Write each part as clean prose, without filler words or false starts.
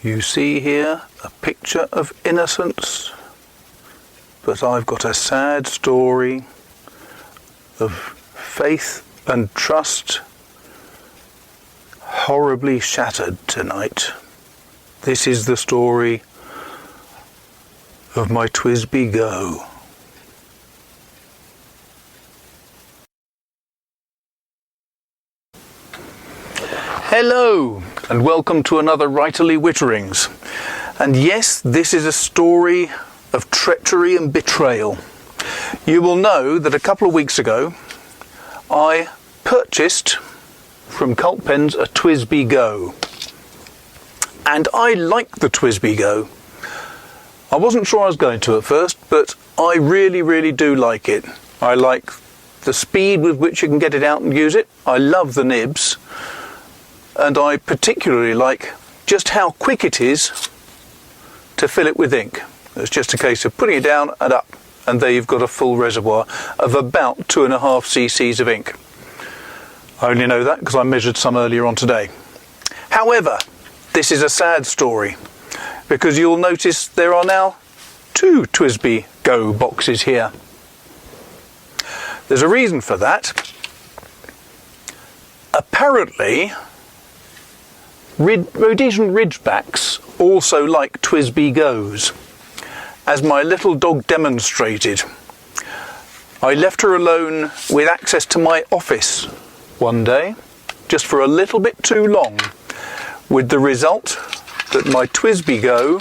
You see here a picture of innocence, but I've got a sad story of faith and trust horribly shattered tonight. This is the story of my TWSBI Go. Hello and welcome to another Writerly Witterings. And yes, this is a story of treachery and betrayal. You will know that a couple of weeks ago I purchased from Cult Pens a TWSBI Go. And I like the TWSBI Go. I wasn't sure I was going to at first, but I really do like it. I like the speed with which you can get it out and use it. I love the nibs. And I particularly like just how quick it is to fill it with ink. It's just a case of putting it down and up, and there you've got a full reservoir of about 2.5 cc's of ink. I only know that because I measured some earlier on today. However, this is a sad story, because you'll notice there are now 2 TWSBI Go boxes here. There's a reason for that. Apparently, Rhodesian Ridgebacks also like TWSBI Goes, as my little dog demonstrated. I left her alone with access to my office one day, just for a little bit too long, with the result that my TWSBI Go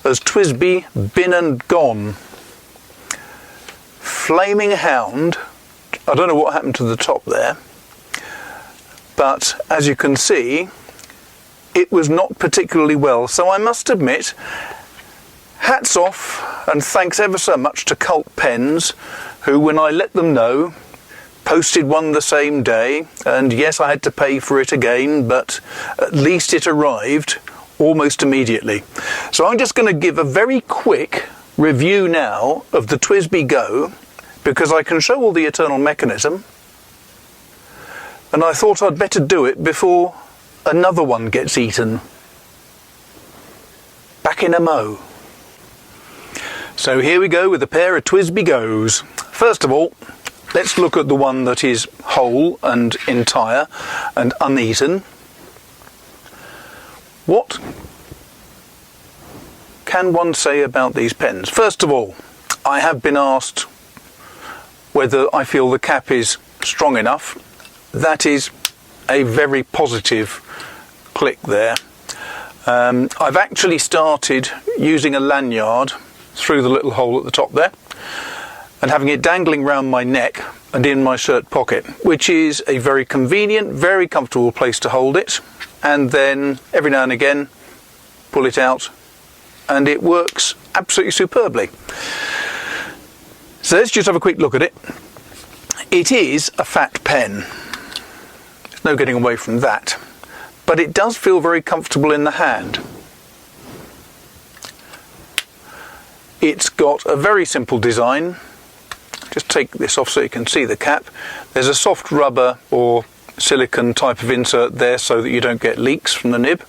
has TWSBI been and gone. Flaming Hound, I don't know what happened to the top there, but as you can see, it was not particularly well. So I must admit, hats off and thanks ever so much to Cult Pens, who, when I let them know, posted one the same day. And yes, I had to pay for it again, but at least it arrived almost immediately. So I'm just going to give a very quick review now of the TWSBI Go, because I can show all the internal mechanism. And I thought I'd better do it before another one gets eaten. Back in a mo. So here we go with a pair of TWSBI Goes. First of all, let's look at the one that is whole and entire and uneaten. What can one say about these pens? First of all, I have been asked whether I feel the cap is strong enough. That is a very positive click there. I've actually started using a lanyard through the little hole at the top there and having it dangling round my neck and in my shirt pocket, which is a very convenient, very comfortable place to hold it, and then every now and again pull it out and it works absolutely superbly. So let's just have a quick look at it. It is a fat pen. No getting away from that, but it does feel very comfortable in the hand. It's got a very simple design. Just take this off so you can see the cap. There's a soft rubber or silicone type of insert there so that you don't get leaks from the nib.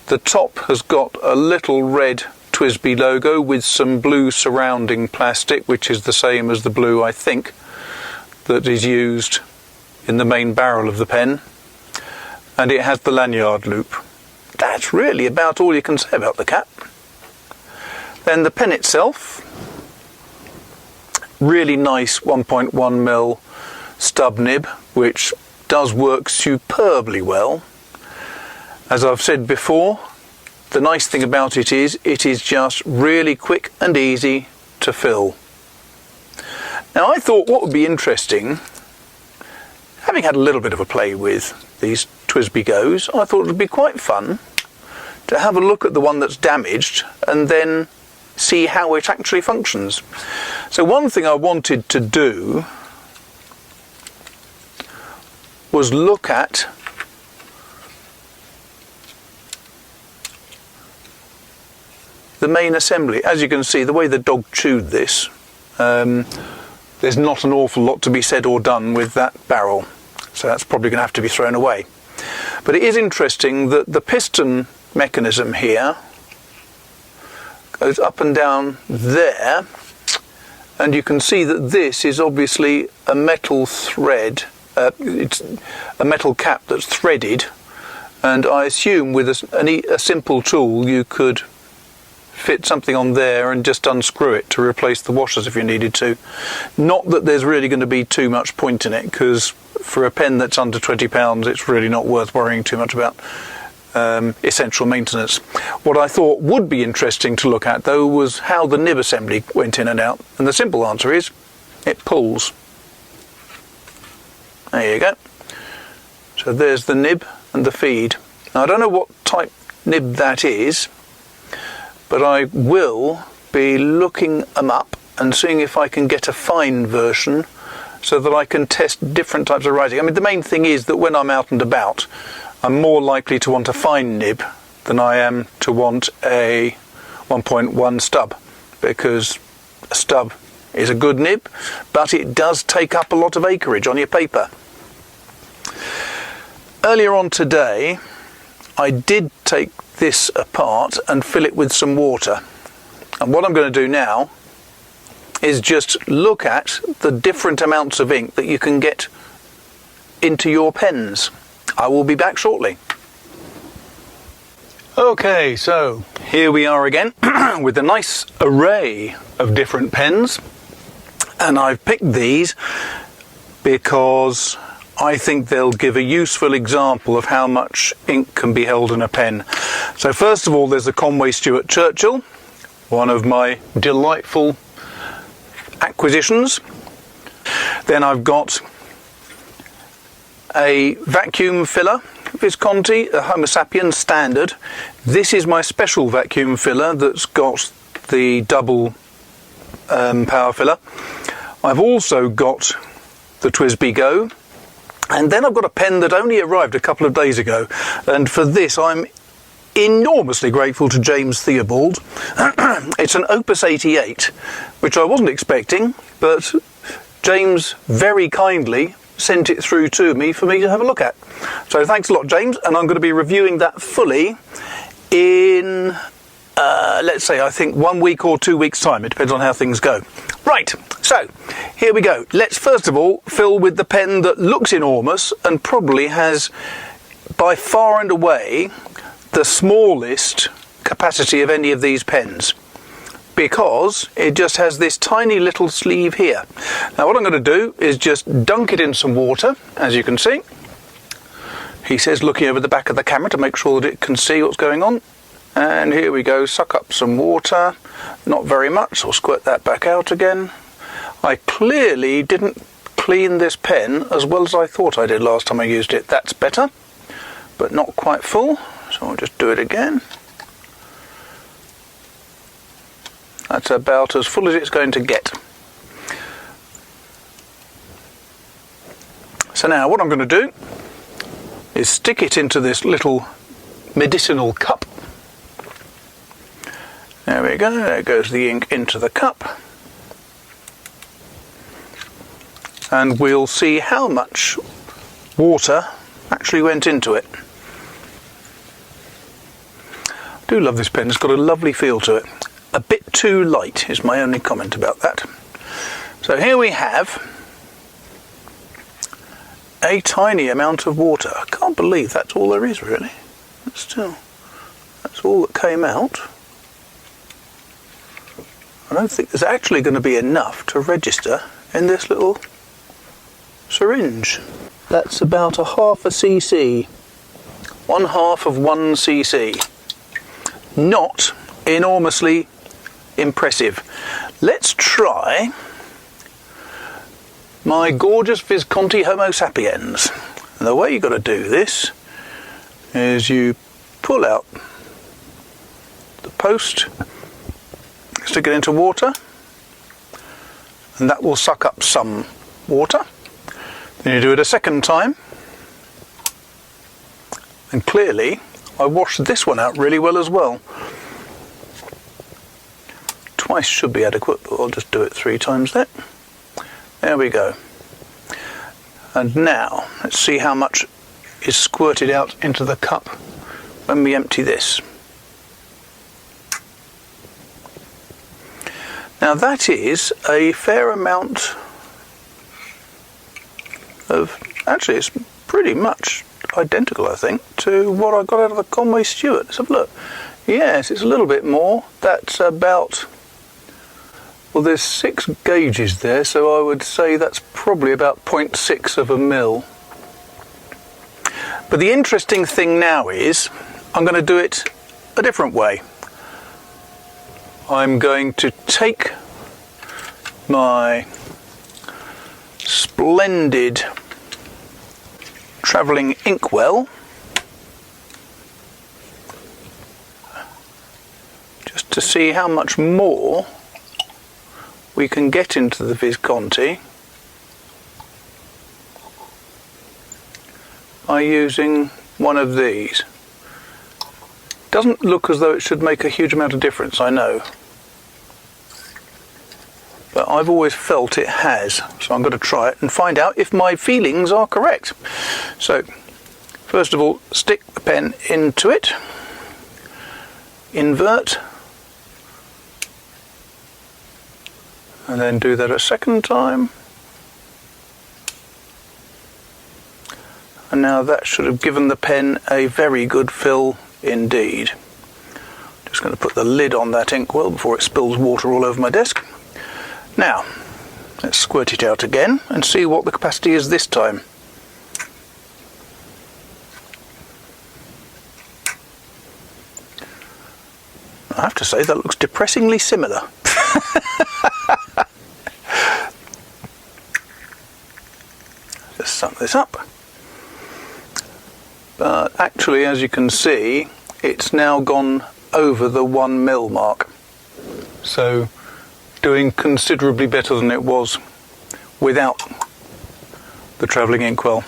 The top has got a little red TWSBI logo with some blue surrounding plastic, which is the same as the blue, I think, that is used in the main barrel of the pen, and it has the lanyard loop. That's really about all you can say about the cap. Then the pen itself, really nice 1.1mm stub nib, which does work superbly well. As I've said before, the nice thing about it is just really quick and easy to fill. Now I thought what would be interesting, having had a little bit of a play with these TWSBI Goes, I thought it would be quite fun to have a look at the one that's damaged and then see how it actually functions. So one thing I wanted to do was look at the main assembly. As you can see, the way the dog chewed this, there's not an awful lot to be said or done with that barrel, so that's probably going to have to be thrown away. But it is interesting that the piston mechanism here goes up and down there, and you can see that this is obviously a metal thread. It's a metal cap that's threaded, and I assume with a simple tool you could fit something on there and just unscrew it to replace the washers if you needed to. Not that there's really going to be too much point in it, because for a pen that's under £20 it's really not worth worrying too much about essential maintenance. What I thought would be interesting to look at though was how the nib assembly went in and out, and the simple answer is it pulls. There you go. So there's the nib and the feed. Now I don't know what type nib that is, but I will be looking them up and seeing if I can get a fine version so that I can test different types of writing. I mean, the main thing is that when I'm out and about, I'm more likely to want a fine nib than I am to want a 1.1 stub, because a stub is a good nib, but it does take up a lot of acreage on your paper. Earlier on today, I did take this apart and fill it with some water. And what I'm going to do now is just look at the different amounts of ink that you can get into your pens. I will be back shortly. Okay, so here we are again with a nice array of different pens, and I've picked these because I think they'll give a useful example of how much ink can be held in a pen. So first of all, there's the Conway Stewart Churchill, one of my delightful acquisitions. Then I've got a vacuum filler, Visconti, a Homo Sapiens standard. This is my special vacuum filler that's got the double power filler. I've also got the TWSBI Go, and then I've got a pen that only arrived a couple of days ago, and for this I'm enormously grateful to James Theobald. It's an Opus 88, which I wasn't expecting, but James very kindly sent it through to me for me to have a look at. So thanks a lot, James, and I'm going to be reviewing that fully in let's say, I think 1 week or 2 weeks time. It depends on how things go. Right, so here we go. Let's first of all fill with the pen that looks enormous and probably has by far and away the smallest capacity of any of these pens, because it just has this tiny little sleeve here. Now what I'm going to do is just dunk it in some water, as you can see. He says looking over the back of the camera to make sure that it can see what's going on. And here we go, suck up some water. Not very much, I'll squirt that back out again. I clearly didn't clean this pen as well as I thought I did last time I used it. That's better, but not quite full, so I'll just do it again. That's about as full as it's going to get. So now what I'm going to do is stick it into this little medicinal cup. There we go, there goes the ink into the cup. And we'll see how much water actually went into it. I do love this pen, it's got a lovely feel to it. A bit too light is my only comment about that. So here we have a tiny amount of water. I can't believe that's all there is really. But still, that's all that came out. I don't think there's actually going to be enough to register in this little syringe. That's about a half a cc. 1/2 of 1 cc. Not enormously impressive. Let's try my gorgeous Visconti Homo Sapiens. And the way you've got to do this is you pull out the post, stick it into water, and that will suck up some water. Then you do it a second time, and clearly I washed this one out really well as well. Twice should be adequate, but I'll just do it 3 times then. There we go. And now let's see how much is squirted out into the cup when we empty this. Now that is a fair amount of, actually it's pretty much identical I think to what I got out of the Conway Stewart. Let's have a look. Yes, it's a little bit more. That's about, well there's 6 gauges there, so I would say that's probably about 0.6 of a mil. But the interesting thing now is I'm going to do it a different way. I'm going to take my splendid travelling inkwell, just to see how much more we can get into the Visconti by using one of these. Doesn't look as though it should make a huge amount of difference, I know, but I've always felt it has, so I'm going to try it and find out if my feelings are correct. So first of all, stick the pen into it, invert, and then do that a second time, and now that should have given the pen a very good fill indeed. Just going to put the lid on that inkwell before it spills water all over my desk. Now let's squirt it out again and see what the capacity is this time. I have to say that looks depressingly similar. Just suck this up. But actually, as you can see, it's now gone over the 1 mil mark. So doing considerably better than it was without the travelling inkwell.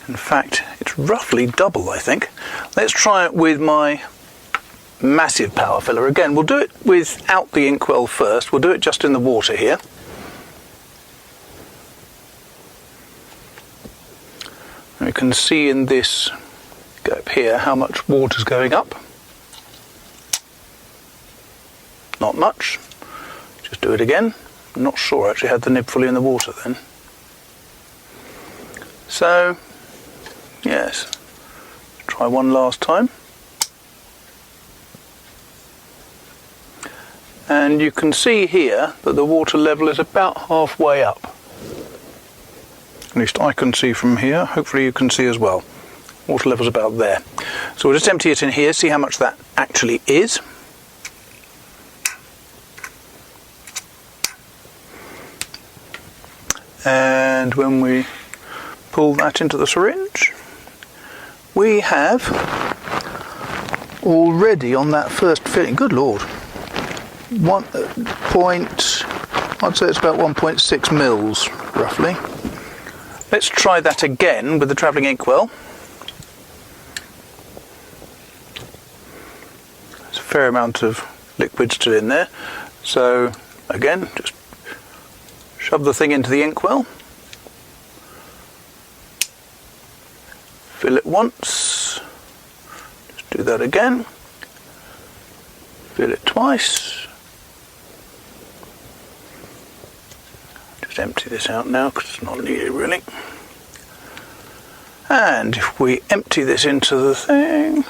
In fact, it's roughly double, I think. Let's try it with my massive power filler. Again, we'll do it without the inkwell first. We'll do it just in the water here. And you can see in this gap here how much water's going up. Not much. Just do it again. I'm not sure I actually had the nib fully in the water then. So, yes. Try one last time. And you can see here that the water level is about halfway up. At least I can see from here. Hopefully you can see as well. Water level's about there. So we'll just empty it in here, see how much that actually is. And when we pull that into the syringe, we have already on that first filling, good lord, I'd say it's about 1.6 mils roughly. Let's try that again with the travelling inkwell. There's a fair amount of liquid still in there, so again just shove the thing into the inkwell, fill it once, just do that again, fill it twice, just empty this out now because it's not needed really, and if we empty this into the thing,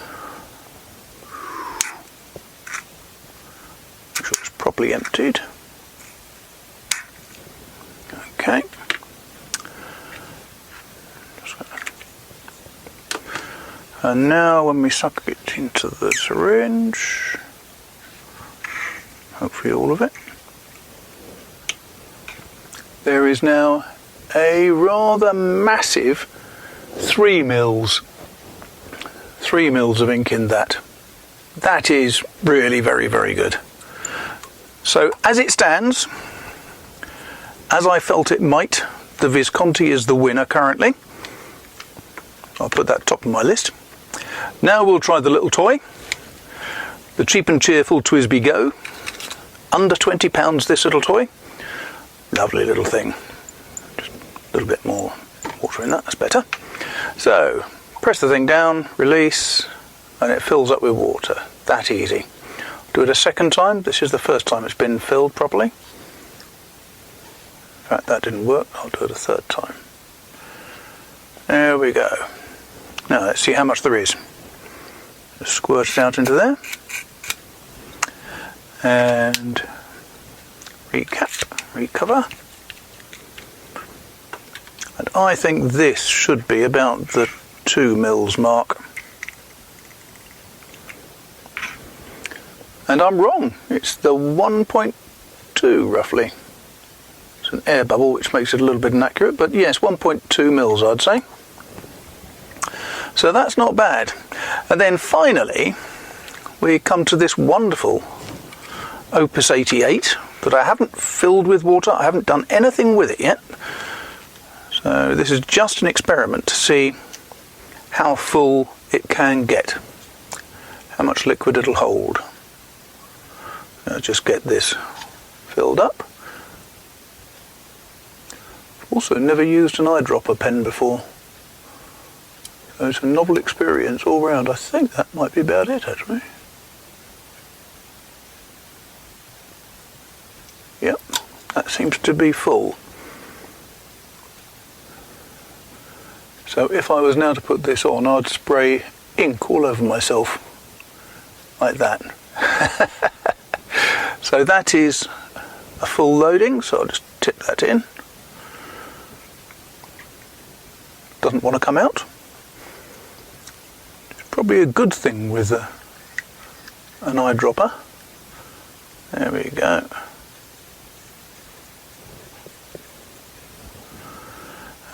make sure it's properly emptied. Okay. And now when we suck it into the syringe, hopefully all of it, there is now a rather massive 3 mils of ink in that. That is really very, very good. So as it stands, as I felt it might, the Visconti is the winner currently. I'll put that top of my list. Now we'll try the little toy, the cheap and cheerful TWSBI Go. Under £20 this little toy. Lovely little thing. Just A little bit more water in that, that's better. So, press the thing down, release, and it fills up with water. That easy. Do it a second time. This is the first time it's been filled properly. In fact, that didn't work. I'll do it a third time. There we go. Now let's see how much there is. Just squirt it out into there. And recap, recover. And I think this should be about the 2 mils mark. And I'm wrong. It's the 1.2 roughly. It's an air bubble which makes it a little bit inaccurate, but yes, 1.2 mils I'd say. So that's not bad. And then finally we come to this wonderful Opus 88 that I haven't filled with water. I haven't done anything with it yet. So this is just an experiment to see how full it can get, how much liquid it'll hold. I'll just get this filled up. I've also never used an eyedropper pen before. So it's a novel experience all round. I think that might be about it actually. Yep, that seems to be full. So if I was now to put this on, I'd spray ink all over myself, like that. So that is a full loading, so I'll just tip that in. Doesn't want to come out. It's probably a good thing with an eyedropper. There we go.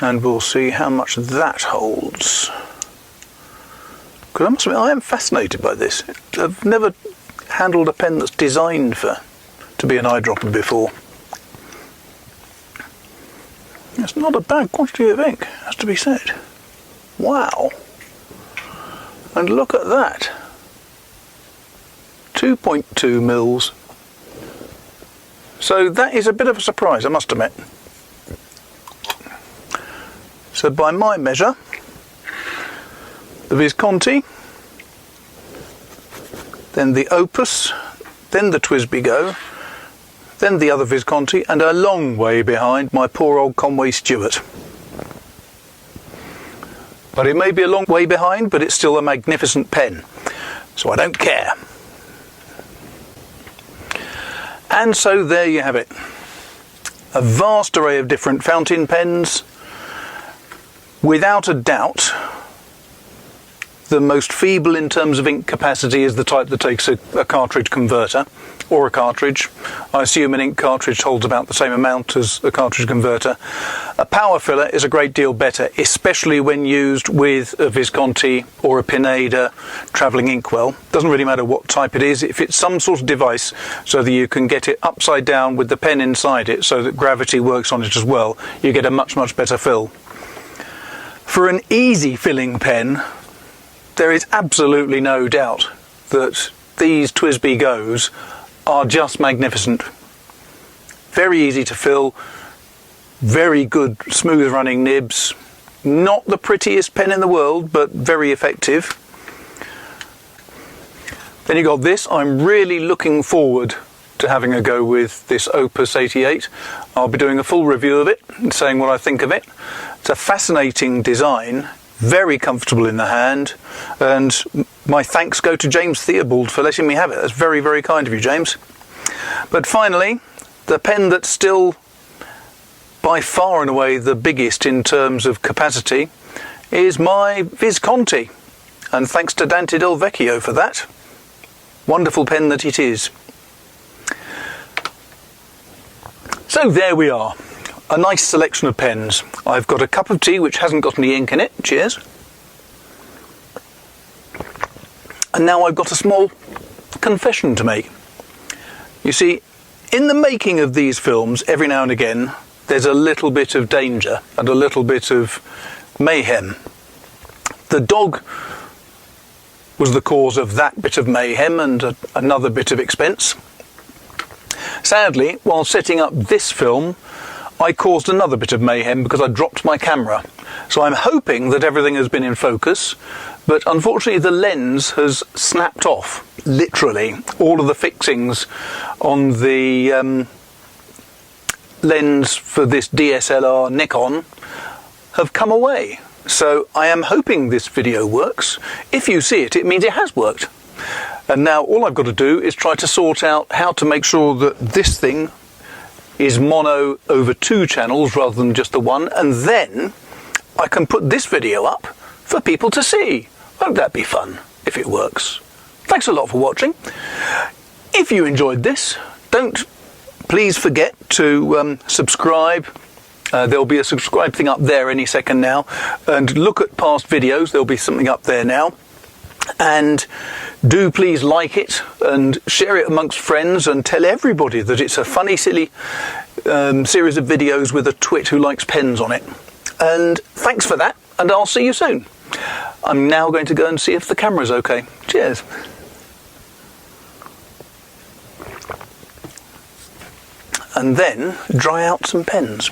And we'll see how much that holds. Because I must admit, I am fascinated by this. I've never handled a pen that's designed to be an eyedropper before. It's not a bad quantity of ink, has to be said. Wow. And look at that. 2.2 mils. So that is a bit of a surprise, I must admit. So by my measure, the Visconti, then the Opus, then the TWSBI Go, then the other Visconti, and a long way behind my poor old Conway Stewart. But it may be a long way behind, but it's still a magnificent pen, so I don't care. And so there you have it. A vast array of different fountain pens. Without a doubt, the most feeble in terms of ink capacity is the type that takes a cartridge converter, or a cartridge. I assume an ink cartridge holds about the same amount as a cartridge converter. A power filler is a great deal better, especially when used with a Visconti or a Pineda travelling inkwell. Doesn't really matter what type it is. If it's some sort of device so that you can get it upside down with the pen inside it so that gravity works on it as well, you get a much, much better fill. For an easy filling pen, there is absolutely no doubt that these TWSBI Go's are just magnificent. Very easy to fill, very good smooth running nibs, not the prettiest pen in the world, but very effective. Then you got this. I'm really looking forward to having a go with this Opus 88. I'll be doing a full review of it and saying what I think of it. It's a fascinating design, very comfortable in the hand, and my thanks go to James Theobald for letting me have it. That's very, very kind of you, James. But finally, the pen that's still by far and away the biggest in terms of capacity is my Visconti, and thanks to Dante Del Vecchio for that. Wonderful pen that it is. So there we are. A nice selection of pens. I've got a cup of tea which hasn't got any ink in it. Cheers. And now I've got a small confession to make. You see, in the making of these films, every now and again, there's a little bit of danger and a little bit of mayhem. The dog was the cause of that bit of mayhem and another bit of expense. Sadly, while setting up this film, I caused another bit of mayhem because I dropped my camera. So I'm hoping that everything has been in focus, but unfortunately the lens has snapped off. Literally, all of the fixings on the lens for this DSLR Nikon have come away. So I am hoping this video works. If you see it, it means it has worked. And now all I've got to do is try to sort out how to make sure that this thing is mono over 2 channels rather than just the one, and then I can put this video up for people to see. Won't that be fun if it works? Thanks a lot for watching. If you enjoyed this, don't please forget to subscribe. There'll be a subscribe thing up there any second now, and look at past videos. There'll be something up there now. And do please like it and share it amongst friends and tell everybody that it's a funny, silly series of videos with a twit who likes pens on it. And thanks for that, and I'll see you soon. I'm now going to go and see if the camera's okay. Cheers. And then dry out some pens.